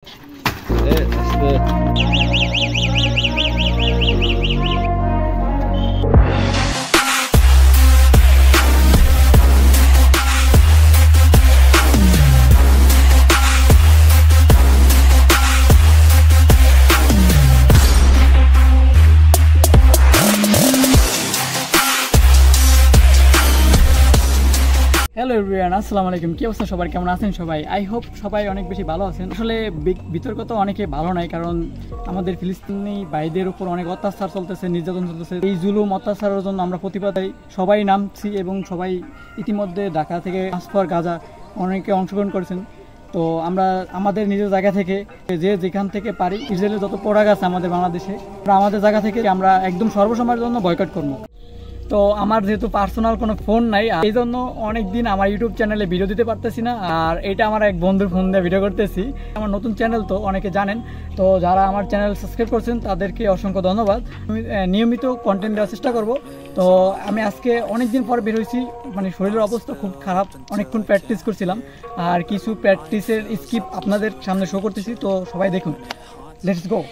Evet, işte. Hello everyone, আসসালামু আলাইকুম। কি অবস্থা সবার, কেমন আছেন সবাই? আই হোপ সবাই অনেক বেশি ভালো আছেন। আসলে বিতর্ক তো অনেকে ভালো নাই, কারণ আমাদের ফিলিস্তিনি ভাইদের উপর অনেক অত্যাচার চলতেছে, নির্যাতন চলতেছে। এই জুলুম অত্যাচারের জন্য আমরা প্রতিবাদে সবাই নামছি এবং সবাই ইতিমধ্যে ঢাকা থেকে ট্রান্সফার গাজা অনেকে অংশগ্রহণ করেছেন। তো আমরা আমাদের নিজের জায়গা থেকে যে যেখান থেকে পারি, ইসরায়েলের যত প্রোডাক্ট আছে আমাদের বাংলাদেশে, আমাদের জায়গা থেকে আমরা একদম সর্বসময়ের জন্য বয়কট করবো। তো আমার যেহেতু পার্সোনাল কোনো ফোন নাই, এই জন্য অনেকদিন আমার ইউটিউব চ্যানেলে ভিডিও দিতে পারতেছি না। আর এটা আমার এক বন্ধুর ফোন দিয়ে ভিডিও করতেছি। আমার নতুন চ্যানেল, তো অনেকে জানেন। তো যারা আমার চ্যানেল সাবস্ক্রাইব করছেন তাদেরকে অসংখ্য ধন্যবাদ। আমি নিয়মিত কন্টেন্ট দেওয়ার চেষ্টা করব। তো আমি আজকে অনেক দিন পর বের হয়েছি, মানে শরীরের অবস্থা খুব খারাপ, অনেকক্ষণ প্র্যাকটিস করছিলাম। আর কিছু প্র্যাকটিসের স্কিপ আপনাদের সামনে শো করতেছি, তো সবাই দেখুন। Let's go.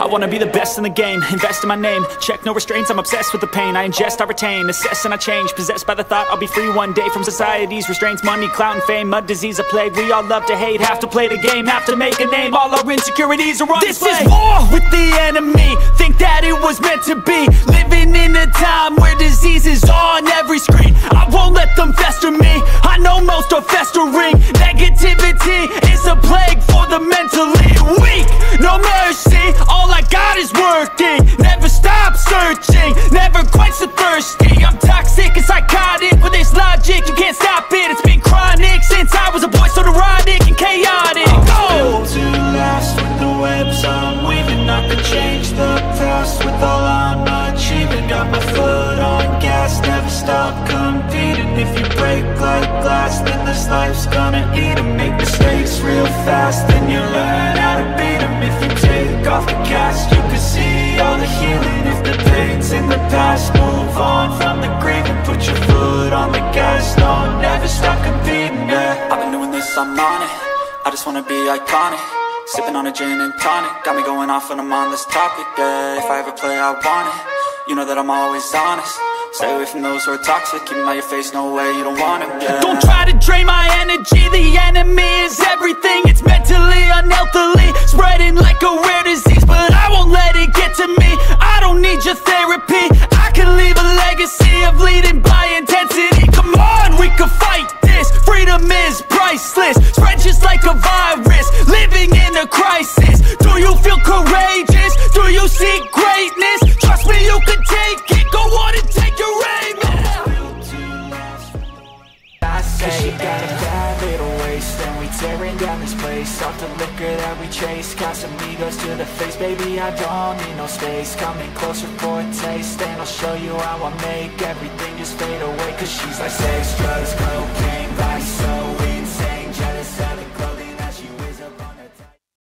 I wanna be the best in the game, invest in my name. Check no restraints, I'm obsessed with the pain. I ingest, I retain, assess and I change. Possessed by the thought I'll be free one day from society's restraints. Money, clout and fame, a disease, a plague. We all love to hate, have to play the game, have to make a name. All our insecurities are on display. This is war with the enemy, think that it was meant to be. Living in a time where disease is on every screen. I won't let them fester me, I know most are festering. Negativity is a plague for the mentally weak. No mercy, all I got is working. Never stop searching, never quench the thirsty. I'm toxic and psychotic, with this logic you can't stop it. It's been chronic since I was a boy, so neurotic and chaotic. Go! Built to last with the webs I'm weaving. I could change the past with all I'm achieving. Got my foot on gas, never stop competing. If you break like glass, then this life's gonna eat 'em. Make mistakes real fast, then you learn how to beat 'em. If you take off the cast, you can see all the healing. If the pain's in the past, move on from the grave and put your foot on the gas. No, never stop competing, yeah. I've been doing this, I'm on it. I just wanna be iconic. Sipping on a gin and tonic, got me going off when I'm on this topic, yeah. If I ever play, I want it. You know that I'm always honest. Stay away from those who are toxic. Keep them out your face, no way, you don't want it, yeah. Don't try to drain my energy, the enemy is everything. It's mentally, unhealthily, spreading like a rare disease. But I won't let it get to me, I don't need your therapy. I can leave a legacy of leading by intensity. Come on, we can fight this, freedom is priceless. Spread just like a virus, living in a crisis. Do you feel courageous? Do you seek greatness? Trust me, you can take it, go on and take your aim. I say you got a bad little waste, and we tearing down this place. Off the liquor that we chase, Casamigos to the face. Baby, I don't need no space, coming closer for a taste. And I'll show you how I make everything just fade away. Cause she's like sex, drugs, cocaine.